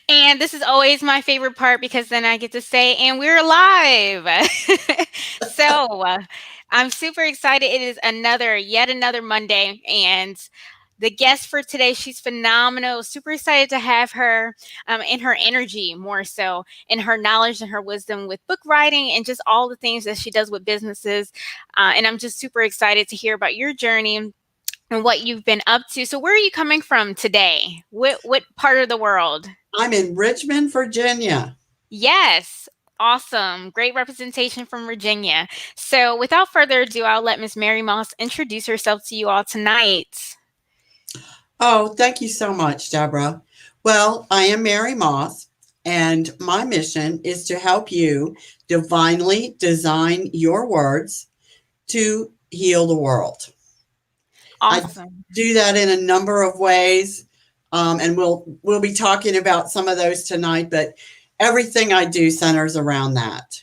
And this is always my favorite part because then I get to say, and we're live. so I'm super excited. It is yet another Monday. And the guest for today, she's phenomenal. Super excited to have her in her energy more so, in her knowledge and her wisdom with book writing and just all the things that she does with businesses. And I'm just super excited to hear about your journey and what you've been up to. So where are you coming from today? What part of the world? I'm in Richmond, Virginia. Yes. Awesome. Great representation from Virginia. So without further ado, I'll let Miss Mary Moss introduce herself to you all tonight. Oh, thank you so much, Deborah. Well, I am Mary Moss, and my mission is to help you divinely design your words to heal the world. I Awesome. do that in a number of ways, and we'll be talking about some of those tonight. But everything I do centers around that.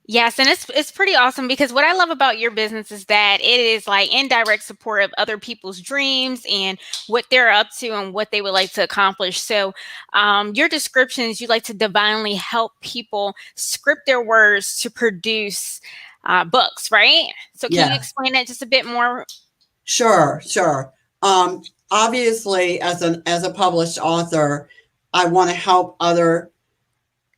Yes, and it's pretty awesome because what I love about your business is that it is like indirect support of other people's dreams and what they're up to and what they would like to accomplish. So, your descriptions, you like to divinely help people script their words to produce books, right? So, can you Yeah, explain that just a bit more? sure. Obviously, as a published author, I want to help other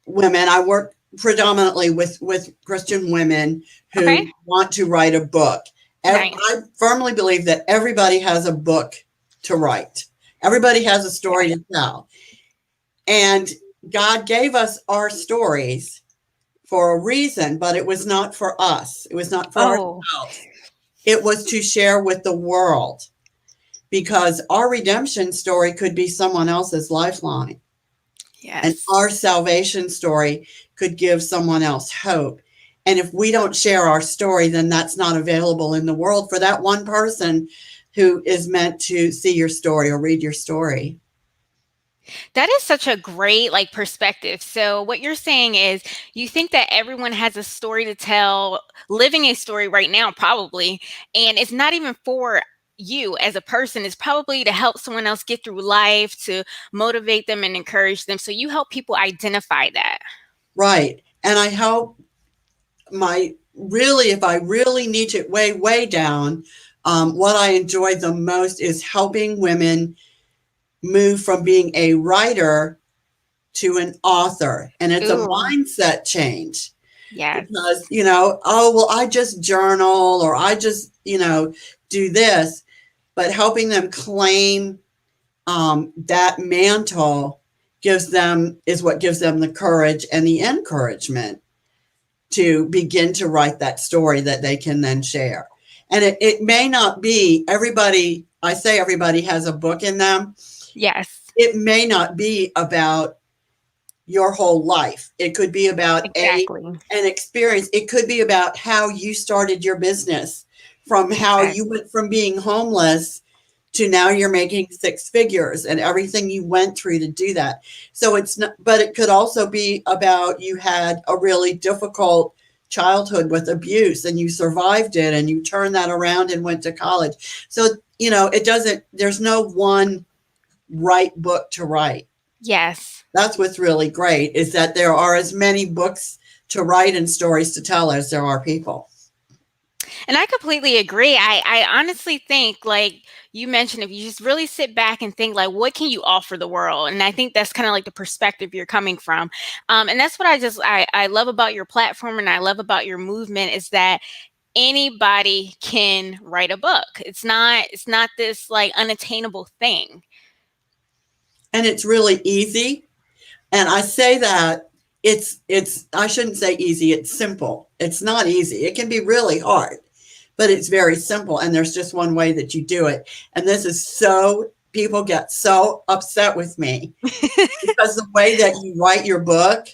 women. I work predominantly with Christian women Okay, who want to write a book. nice. I firmly believe that everybody has a book to write. Everybody has a story Yes. to tell. And God gave us our stories for a reason, but it was not for us. It was not for Oh, ourselves. It was to share with the world because our redemption story could be someone else's lifeline. And yes. our salvation story could give someone else hope. And if we don't share our story, then that's not available in the world for that one person who is meant to see your story or read your story. That is such a great like perspective. So what you're saying is you think that everyone has a story to tell, living a story right now probably, and it's not even for you as a person, it's probably to help someone else get through life, to motivate them and encourage them. So you help people identify that. Right. And I help if I really niche it way down, what I enjoy the most is helping women move from being a writer to an author. And it's a Ooh, mindset change yes. because, oh, well, I just journal or I just, do this, but helping them claim that mantle is what gives them the courage and the encouragement to begin to write that story that they can then share. And it may not be everybody, I say everybody has a book in them. Yes. It may not be about your whole life. It could be about Exactly. an experience. It could be about how you started your business, from how you Exactly. went from being homeless to now you're making six figures and everything you went through to do that. So it's not, but it could also be about you had a really difficult childhood with abuse and you survived it and you turned that around and went to college. So, it doesn't, there's no one right book to write. Yes. That's what's really great is that there are as many books to write and stories to tell as there are people. And I completely agree. I honestly think, like you mentioned, if you just really sit back and think, like, what can you offer the world? And I think that's kind of like the perspective you're coming from. And that's what I love about your platform and I love about your movement is that anybody can write a book. It's not this like unattainable thing. And it's really easy. And I say that I shouldn't say easy, it's simple. It's not easy. It can be really hard, but it's very simple. And there's just one way that you do it. And this is so people get so upset with me because the way that you write your book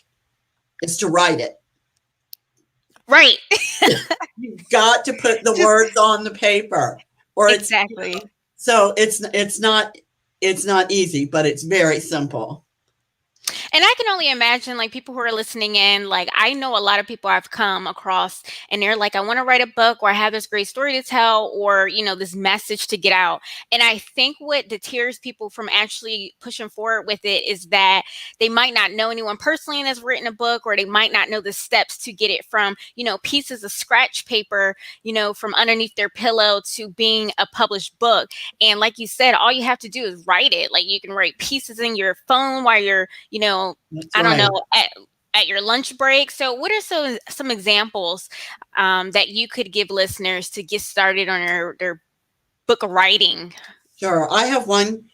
is to write it. Right. You've got to put the Just words on the paper or it's exactly. so it's not easy, but it's very simple. And I can only imagine, like, people who are listening in, like, I know a lot of people I've come across and they're like, I want to write a book, or I have this great story to tell, or, this message to get out. And I think what deters people from actually pushing forward with it is that they might not know anyone personally that's written a book, or they might not know the steps to get it from, pieces of scratch paper, from underneath their pillow to being a published book. And like you said, all you have to do is write it. Like, you can write pieces in your phone while you're, That's I don't know, right. at your lunch break. So, what are some examples that you could give listeners to get started on their book writing? Sure. I have one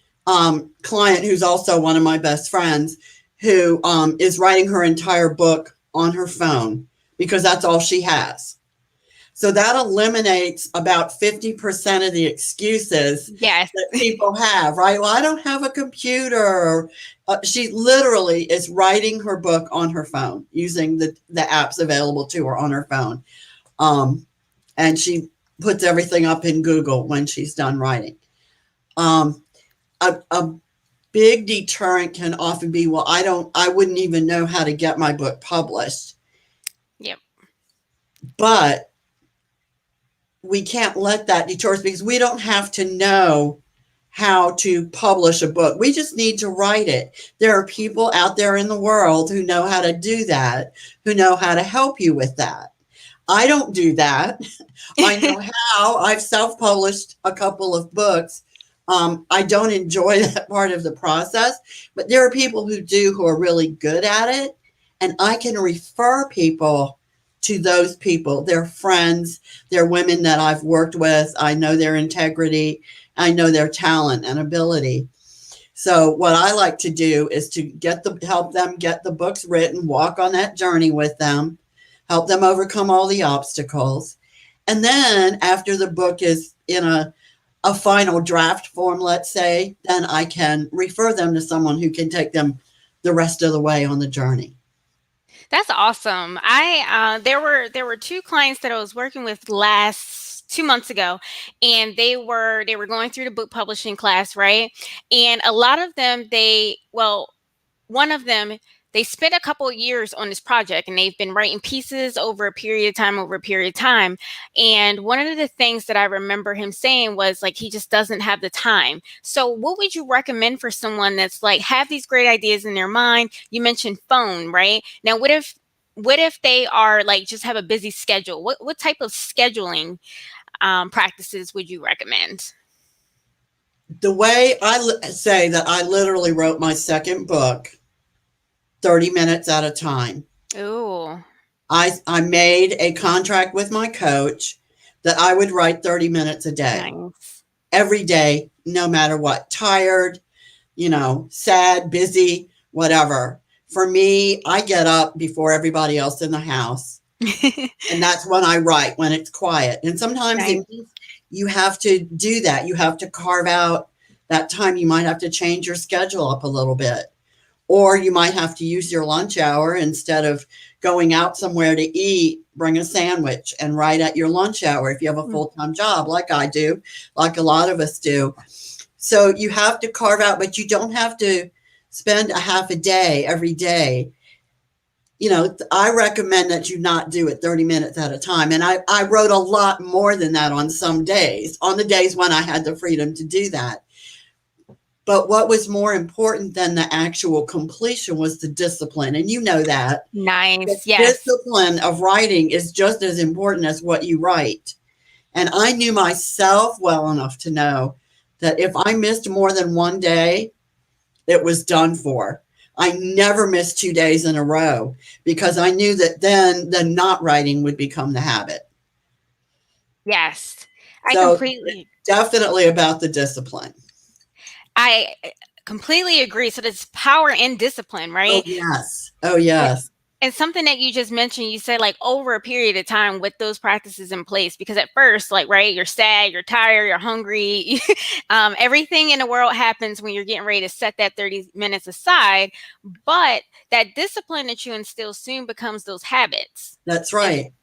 client who's also one of my best friends who is writing her entire book on her phone because that's all she has. So that eliminates about 50% of the excuses Yes. that people have, right? Well, I don't have a computer. She literally is writing her book on her phone using the apps available to her on her phone. Um, and she puts everything up in Google when she's done writing. Um, a big deterrent can often be, well, I wouldn't even know how to get my book published. Yep. But we can't let that deter us because we don't have to know how to publish a book. We just need to write it. There are people out there in the world who know how to do that, who know how to help you with that. I don't do that. I know how. I've self published a couple of books. I don't enjoy that part of the process, but there are people who do who are really good at it. And I can refer people to those people. They're friends, they're women that I've worked with. I know their integrity, I know their talent and ability. So what I like to do is to help them get the books written, walk on that journey with them, help them overcome all the obstacles. And then after the book is in a final draft form, let's say, then I can refer them to someone who can take them the rest of the way on the journey. That's awesome. There were two clients that I was working with last 2 months ago, and they were going through the book publishing class, right? And a lot of them, one of them, they spent a couple of years on this project, and they've been writing pieces over a period of time. And one of the things that I remember him saying was, like, he just doesn't have the time. So what would you recommend for someone that's like have these great ideas in their mind? You mentioned phone, right? Now, what if they are like just have a busy schedule? What type of scheduling practices would you recommend? The way say that I literally wrote my second book 30 minutes at a time. Oh, I made a contract with my coach that I would write 30 minutes a day, nice. every day, no matter what, tired, sad, busy, whatever. For me, I get up before everybody else in the house, and that's when I write, when it's quiet. And sometimes it Nice. means you have to do that. You have to carve out that time. You might have to change your schedule up a little bit. Or you might have to use your lunch hour instead of going out somewhere to eat, bring a sandwich and write at your lunch hour if you have a Mm. full time job, like I do, like a lot of us do. So you have to carve out, but you don't have to spend a half a day every day. I recommend that you not do it 30 minutes at a time. And I wrote a lot more than that on some days, on the days when I had the freedom to do that. But what was more important than the actual completion was the discipline. And you know that. The Nice. Yes. discipline of writing is just as important as what you write. And I knew myself well enough to know that if I missed more than one day, it was done for. I never missed 2 days in a row because I knew that then the not writing would become the habit. Yes. I So completely definitely about the discipline. I completely agree. So there's power in discipline, Oh, right? yes. Oh, A- yes. And something that you just mentioned, you said like over a period of time with those practices in place, because at first, like, right, you're sad, you're tired, you're hungry. Everything in the world happens when you're getting ready to set that 30 minutes aside. But that discipline that you instill soon becomes those habits. That's And right.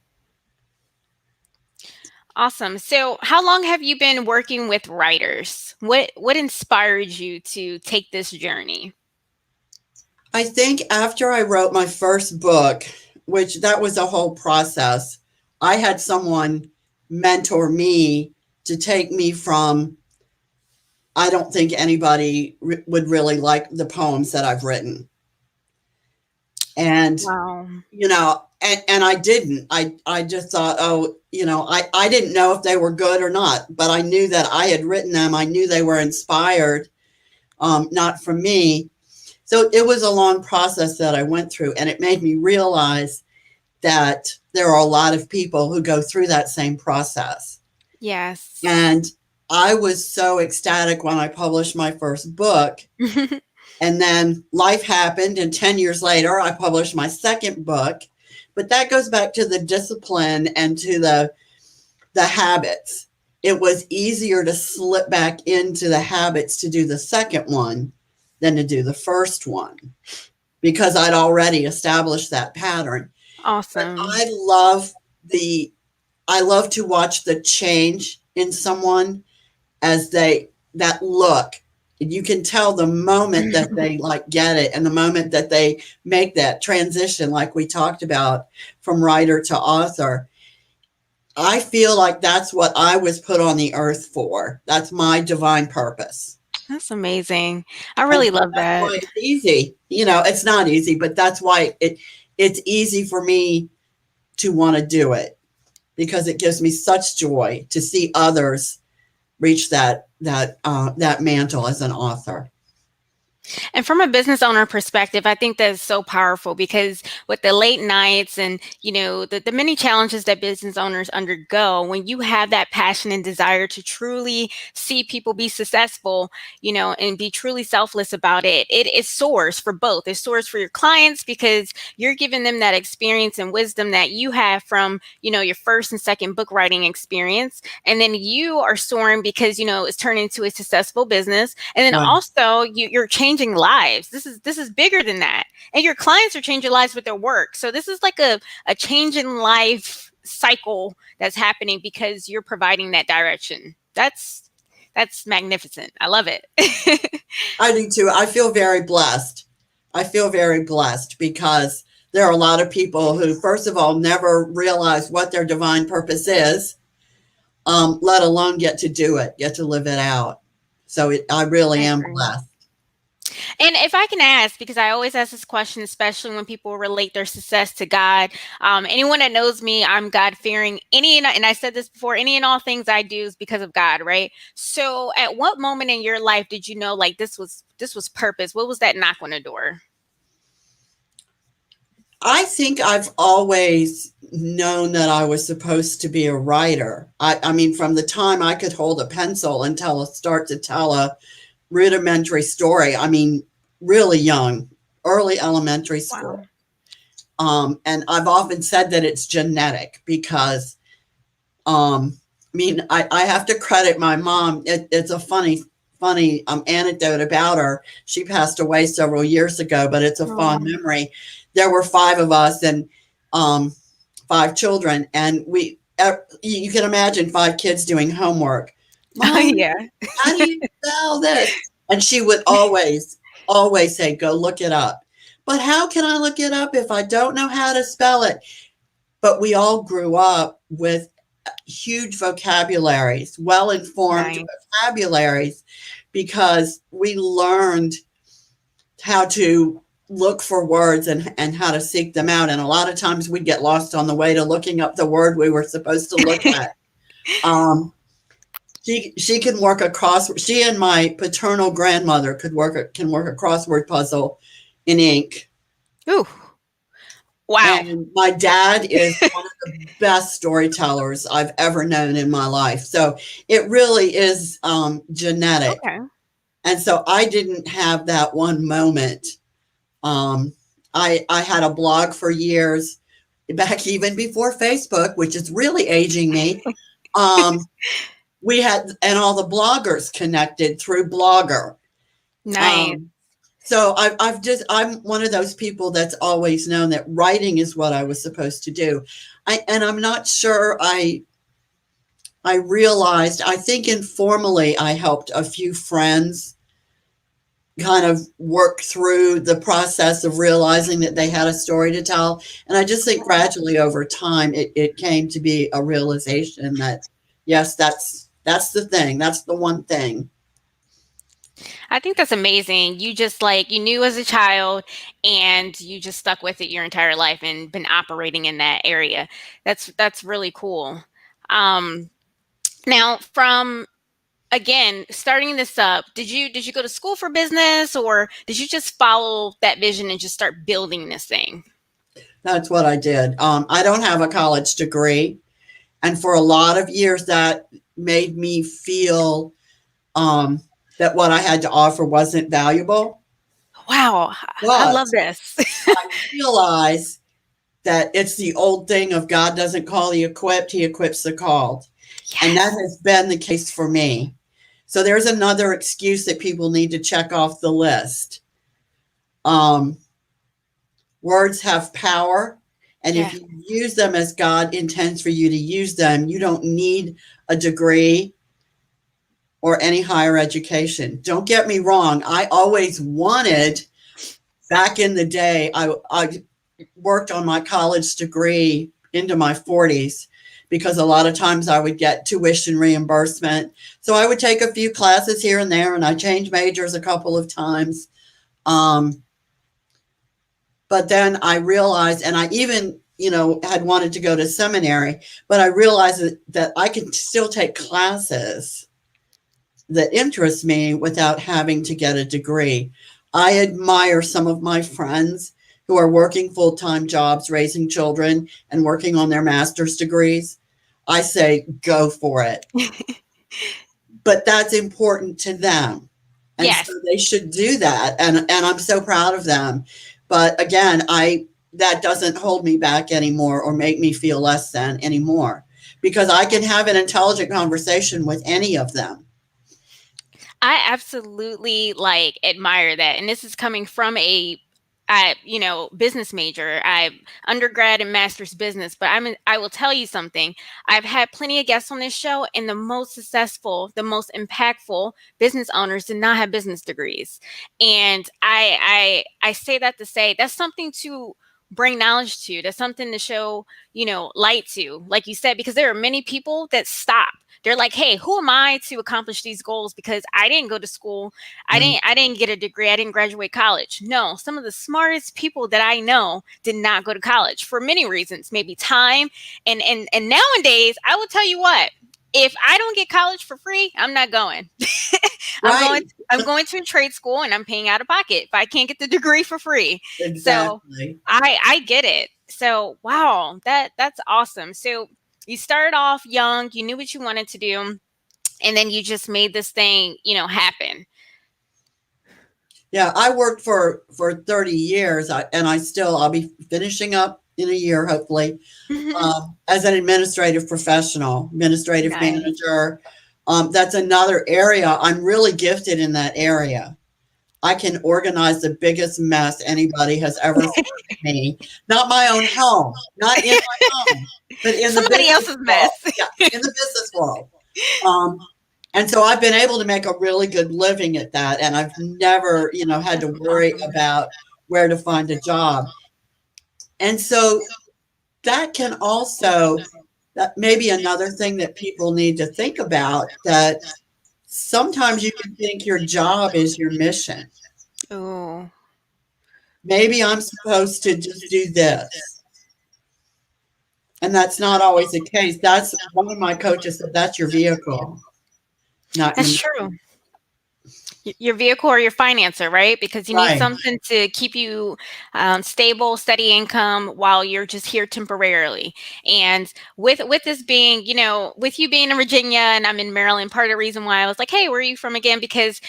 awesome. So, how long have you been working with writers? What inspired you to take this journey? I think after I wrote my first book, which that was a whole process, I had someone mentor me to take me from I don't think anybody would really like the poems that I've written. And, Wow. and I didn't. I just thought, oh, I didn't know if they were good or not, but I knew that I had written them. I knew they were inspired, not from me. So it was a long process that I went through, and it made me realize that there are a lot of people who go through that same process. Yes. And I was so ecstatic when I published my first book. And then life happened, and 10 years later, I published my second book. But that goes back to the discipline and to the habits. It was easier to slip back into the habits to do the second one than to do the first one because I'd already established that pattern. But Awesome. the I love to watch the change in someone as they that look. You can tell the moment that they like get it and the moment that they make that transition like we talked about from writer to author. I feel like that's what I was put on the earth for. That's my divine purpose. That's amazing. I And really so love that's that. why it's easy. It's not easy, but that's why it's easy for me to want to do it because it gives me such joy to see others reach that mantle as an author. And from a business owner perspective, I think that's so powerful because with the late nights and, the many challenges that business owners undergo, when you have that passion and desire to truly see people be successful, and be truly selfless about it, it soars for both. It soars for your clients because you're giving them that experience and wisdom that you have from, your first and second book writing experience. And then you are soaring because, it's turned into a successful business. And then Right. also you're changing lives. This is bigger than that. And your clients are changing lives with their work. So this is like a change in life cycle that's happening because you're providing that direction. That's magnificent. I love it. I do too. I feel very blessed. I feel very blessed because there are a lot of people who, first of all, never realize what their divine purpose is, let alone get to do it, get to live it out. So I really I am agree. blessed. And if I can ask, because I always ask this question, especially when people relate their success to God, anyone that knows me, I'm God fearing. And I said this before, any and all things I do is because of God, right? So, at what moment in your life did you know like this was purpose? What was that knock on the door? I think I've always known that I was supposed to be a writer. I mean, from the time I could hold a pencil and start to tell a rudimentary story. I mean, really young, early elementary Wow. school. And I've often said that it's genetic because, I mean, I have to credit my mom. It's a funny anecdote about her. She passed away several years ago, but it's a fond Oh, memory. There were five of us and um, five children, and you can imagine five kids doing homework. Mom, yeah. how do you spell this? And she would always say, go look it up. But how can I look it up if I don't know how to spell it? But we all grew up with huge vocabularies, well informed Nice. vocabularies, because we learned how to look for words and how to seek them out. And a lot of times we'd get lost on the way to looking up the word we were supposed to look at. Um, she can work a crossword. She and my paternal grandmother can work a crossword puzzle in ink. Ooh. Wow. And my dad is one of the best storytellers I've ever known in my life. So it really is genetic. Okay. And so I didn't have that one moment. Um, I had a blog for years, back even before Facebook, which is really aging me. Um, we had, and all the bloggers connected through Blogger. Nice. Um, so I'm one of those people that's always known that writing is what I was supposed to do. And I'm not sure I realized, I think informally I helped a few friends kind of work through the process of realizing that they had a story to tell. And I just think gradually over time, it came to be a realization that, yes, that's the thing. That's the one thing. I think that's amazing. You just like you knew as a child and you just stuck with it your entire life and been operating in that area. That's really cool. Um Now from again, starting this up, did you go to school for business or did you just follow that vision and just start building this thing? That's what I did. I don't have a college degree. And for a lot of years, that made me feel um, that what I had to offer wasn't valuable. Wow, I But love this. I realize that it's the old thing of God doesn't call the equipped, he equips the called. And that Yes. has been the case for me. So there's another excuse that people need to check off the list. Um, Words have power. And if Yeah. you use them as God intends for you to use them, you don't need a degree or any higher education. Don't get me wrong. I always wanted, back in the day, I worked on my college degree into my 40s because a lot of times I would get tuition reimbursement. So I would take a few classes here and there, and I changed majors a couple of times. Um, but then I realized, and I even, had wanted to go to seminary, but I realized that I can still take classes that interest me without having to get a degree. I admire some of my friends who are working full time jobs, raising children, and working on their master's degrees. I say, go for it. But that's important to them. And so Yes. they should do that. And I'm so proud of them. But again, that doesn't hold me back anymore or make me feel less than anymore because I can have an intelligent conversation with any of them. I absolutely like admire that. And this is coming from business major. I undergrad and master's business, but I will tell you something. I've had plenty of guests on this show and the most successful, the most impactful business owners did not have business degrees. And I say that to say that's something to bring knowledge to. That's something to show, light to, like you said, because there are many people that stop. They're like, hey, who am I to accomplish these goals? Because I didn't go to school. Right. I didn't get a degree. I didn't graduate college. No, some of the smartest people that I know did not go to college for many reasons, maybe time. And nowadays, I will tell you what, if I don't get college for free, I'm not going. Right. I'm going to a trade school and I'm paying out of pocket if I can't get the degree for free. So Exactly. I get it. So wow, that's awesome. So you started off young, you knew what you wanted to do, and then you just made this thing, happen. Yeah, I worked for 30 years, and I'll be finishing up in a year, hopefully, as an administrative professional, administrative Nice. manager. That's another area. I'm really gifted in that area. I can organize the biggest mess anybody has ever seen me. Not my own home, not in my home, but in the Somebody business else's world. mess. Yeah, in the business world. Um, and so I've been able to make a really good living at that. And I've never, had That's to worry awesome. about where to find a job. And so that can also, that may be another thing that people need to think about, that sometimes you can think your job is your mission. Ooh. Maybe I'm supposed to just do this. And that's not always the case. That's one of my coaches said that's your vehicle, not your That's true. Your vehicle or your financer, right? Because you need right. something to keep you stable, steady income while you're just here temporarily. And with this being, with you being in Virginia and I'm in Maryland, part of the reason why I was like, hey, where are you from again? Because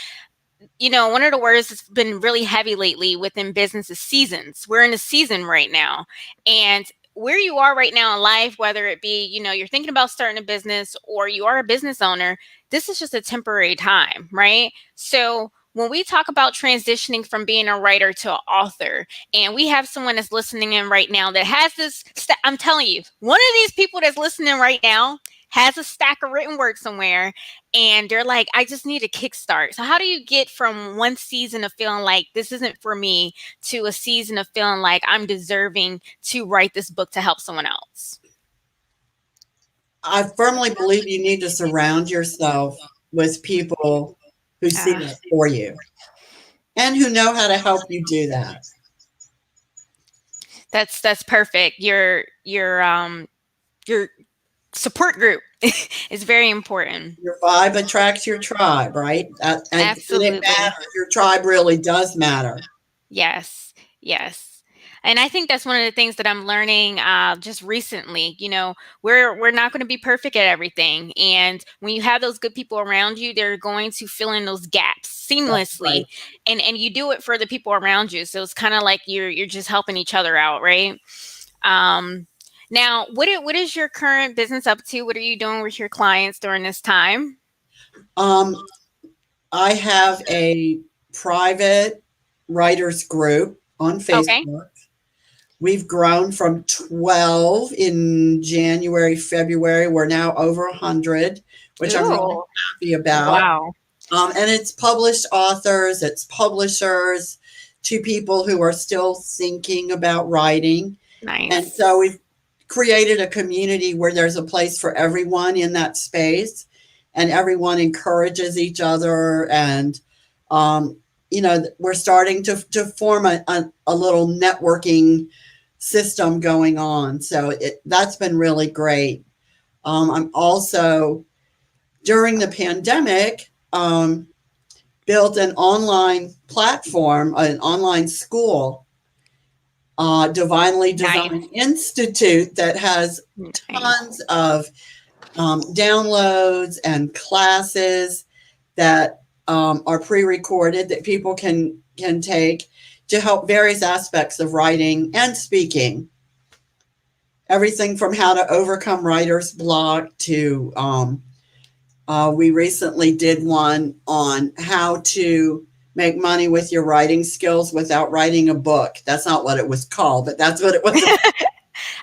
one of the words that's been really heavy lately within business is seasons. We're in a season right now. And where you are right now in life, whether it be, you're thinking about starting a business or you are a business owner, this is just a temporary time, right? So when we talk about transitioning from being a writer to an author, and we have someone that's listening in right now that has I'm telling you, one of these people that's listening right now has a stack of written work somewhere and they're like, I just need a kickstart. So how do you get from one season of feeling like this isn't for me to a season of feeling like I'm deserving to write this book to help someone else? I firmly believe you need to surround yourself with people who see Uh, that for you and who know how to help you do that. that's perfect. Your support group is very important. Your vibe attracts your tribe, right? And it Absolutely. matters. Your tribe really does matter. Yes, yes. And I think that's one of the things that I'm learning just recently. We're not going to be perfect at everything, and when you have those good people around you, they're going to fill in those gaps That's seamlessly, right. and you do it for the people around you. So it's kind of like you're just helping each other out, right? Um, Now, what is your current business up to? What are you doing with your clients during this time? Um, I have a private writers group on Okay. Facebook. We've grown from 12 in January, February. We're now over 100, which I'm really Ooh, happy about. wow. And it's published authors, it's publishers, to people who are still thinking about writing. And Nice. so we've created a community where there's a place for everyone in that space, and everyone encourages each other. And, we're starting to form a little networking system going on. So that's been really great. I'm also, during the pandemic, built an online platform, an online school, Divinely Nice. Designed Institute, that has Nice. tons of downloads and classes that are pre-recorded that people can take to help various aspects of writing and speaking. Everything from how to overcome writer's block to we recently did one on how to make money with your writing skills without writing a book. That's not what it was called, but that's what it was about.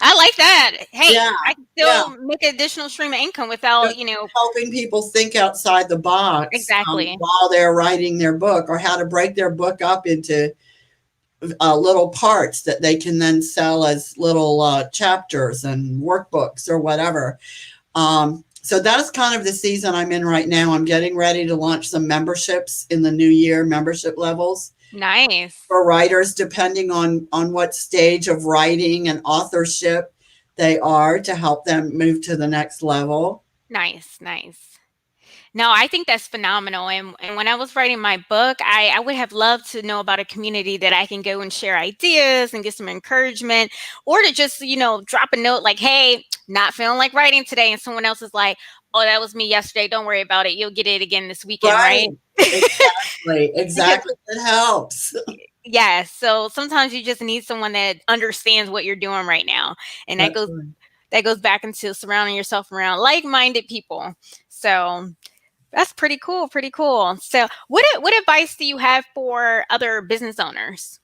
I like that. Hey, Yeah, I can yeah. still make additional stream of income without, Helping people think outside the box exactly. while they're writing their book, or how to break their book up into little parts that they can then sell as little chapters and workbooks or whatever. So that's kind of the season I'm in right now. I'm getting ready to launch some memberships in the new year, membership levels Nice. for writers, depending on what stage of writing and authorship they are, to help them move to the next level. Nice. Nice. No, I think that's phenomenal. And when I was writing my book, I would have loved to know about a community that I can go and share ideas and get some encouragement, or to just, drop a note like, hey, not feeling like writing today. And someone else is like, oh, that was me yesterday. Don't worry about it. You'll get it again this weekend, Right. right? Exactly. Because Exactly. It helps. yeah, so sometimes you just need someone that understands what you're doing right now. And that That's goes right. that goes back into surrounding yourself around like-minded people. So that's pretty cool, pretty cool. So what advice do you have for other business owners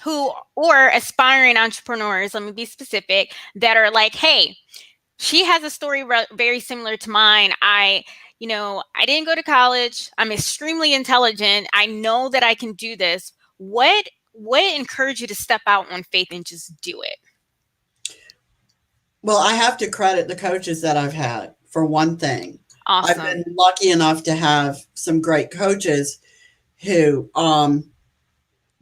who or aspiring entrepreneurs, let me be specific, that are like, hey, she has a story very similar to mine. I didn't go to college. I'm extremely intelligent. I know that I can do this. What encouraged you to step out on faith and just do it? Well, I have to credit the coaches that I've had, for one thing. I've Awesome. been lucky enough to have some great coaches who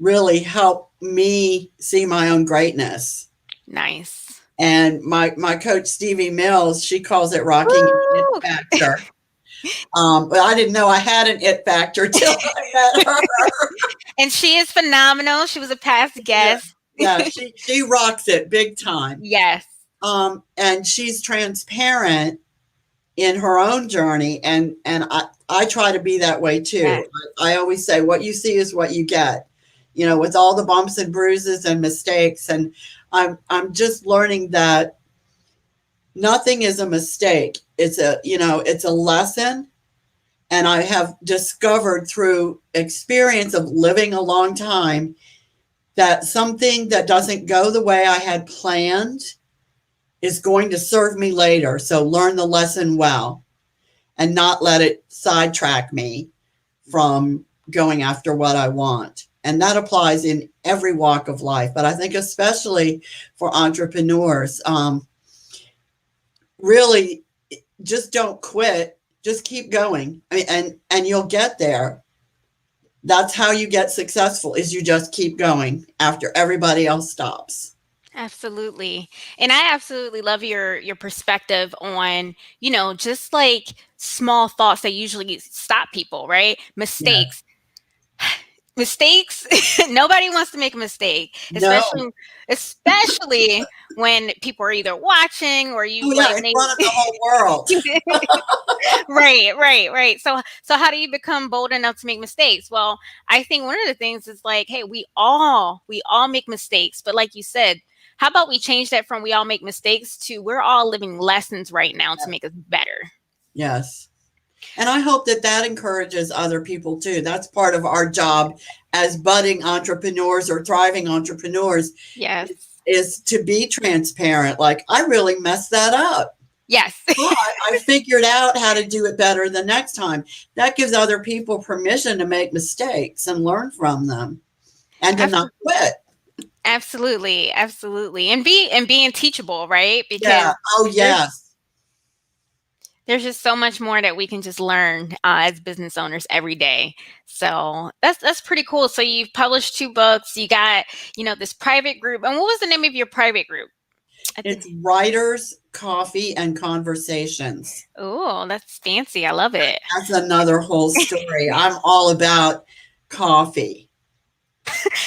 really help me see my own greatness. Nice. And my coach Stevie Mills, she calls it rocking an it Woo! factor. But I didn't know I had an it factor till I met her. And she is phenomenal. She was a past Yeah, guest. yeah, she rocks it big time. Yes. And she's transparent in her own journey, and I try to be that way Yes. too. I always say what you see is what you get, with all the bumps and bruises and mistakes. And I'm just learning that nothing is a mistake. It's a lesson. And I have discovered through experience of living a long time that something that doesn't go the way I had planned is going to serve me later. So learn the lesson well. and not let it sidetrack me from going after what I want. And that applies in every walk of life. But I think, especially for entrepreneurs, really just don't quit. Just keep going. I mean, and you'll get there. That's how you get successful, is you just keep going after everybody else stops. Absolutely. And I absolutely love your perspective on, just like small thoughts that usually stop people, right? Yeah. Mistakes. Nobody wants to make a mistake, No. especially when people are either watching or Oh you yeah, like in made. front of the whole world. Right, right, right. So how do you become bold enough to make mistakes? Well, I think one of the things is like, hey, we all make mistakes, but like you said, how about we change that from we all make mistakes to we're all living lessons right now to make us better. Yes. And I hope that that encourages other people too. That's part of our job as budding entrepreneurs or thriving entrepreneurs, Yes. is to be transparent. Like, I really messed that up, Yes. but I figured out how to do it better the next time. That gives other people permission to make mistakes and learn from them and to not Absolutely. quit. Absolutely. Absolutely. And being teachable, right? Yeah. Because Oh, there's yes. there's just so much more that we can just learn as business owners every day. So that's pretty cool. So you've published two books. You got this private group. And what was the name of your private group? I think. It's writers, coffee, and conversations. Oh, that's fancy. I love it. That's another whole story. I'm all about coffee.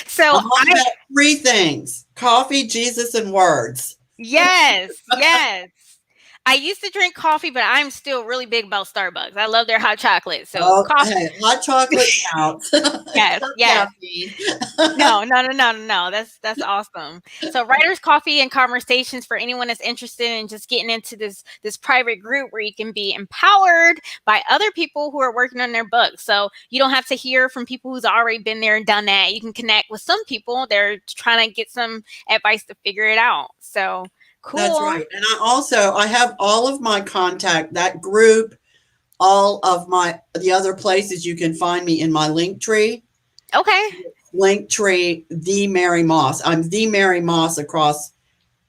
So I'm all I about three things: coffee, Jesus, and words. yes, yes. I used to drink coffee, but I'm still really big about Starbucks. I love their hot chocolate. So Oh, coffee. hey, hot chocolate counts. It's Yes, not yes. caffeine. No, no, no, no, no, no. That's awesome. So writers coffee and conversations for anyone that's interested in just getting into this private group where you can be empowered by other people who are working on their books. So you don't have to hear from people who's already been there and done that. You can connect with some people. They're trying to get some advice to figure it out. So That's cool. right. And I have all of my contact, that group, all of the other places you can find me in my link tree. Okay. Link tree, the Mary Moss. I'm the Mary Moss across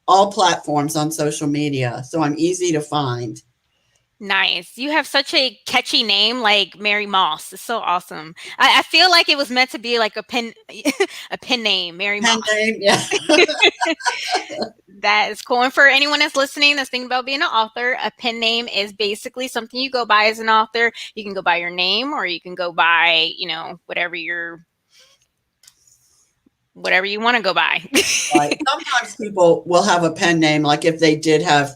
all platforms on social media. So I'm easy to find. Nice. You have such a catchy name like Mary Moss. It's so awesome. I feel like it was meant to be like a pen a pen name, Mary Pen Moss. name, yeah. That is cool. And for anyone that's listening that's thinking about being an author, a pen name is basically something you go by as an author. You can go by your name or you can go by, whatever you want to go by. Right. Sometimes people will have a pen name, like if they did have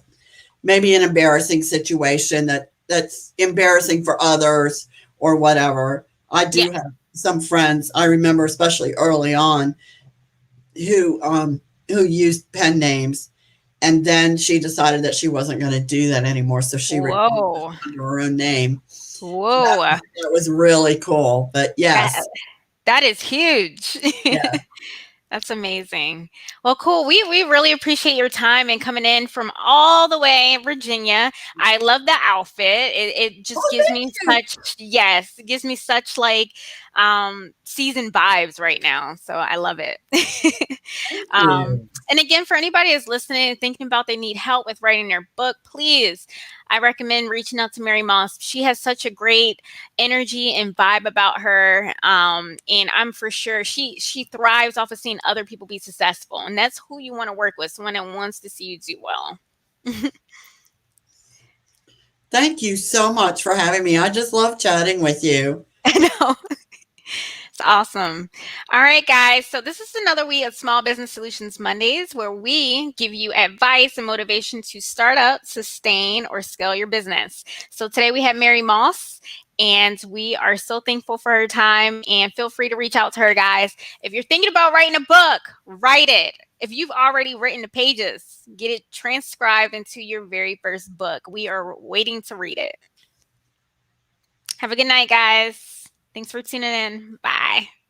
maybe an embarrassing situation that's embarrassing for others or whatever. I Yeah. do have some friends I remember, especially early on, who used pen names, and then she decided that she wasn't going to do that anymore, so she recorded Whoa. under her own name. So Whoa. that was really cool. But That yes, that is huge. yeah. That's amazing. Well, cool. We really appreciate your time and coming in from all the way in Virginia. I love the outfit. It just Oh, gives thank me you. it gives me such like season vibes right now. So I love it. Thank um you. and again, for anybody that's listening and thinking about they need help with writing their book, please, I recommend reaching out to Mary Moss. She has such a great energy and vibe about her, and I'm for sure she thrives off of seeing other people be successful, and that's who you want to work with, someone that wants to see you do well. Thank you so much for having me. I just love chatting with you. I know. It's awesome. All right, guys. So, this is another week of Small Business Solutions Mondays where we give you advice and motivation to start up, sustain, or scale your business. So, today we have Mary Moss, and we are so thankful for her time. And feel free to reach out to her, guys. If you're thinking about writing a book, write it. If you've already written the pages, get it transcribed into your very first book. We are waiting to read it. Have a good night, guys. Thanks for tuning in. Bye.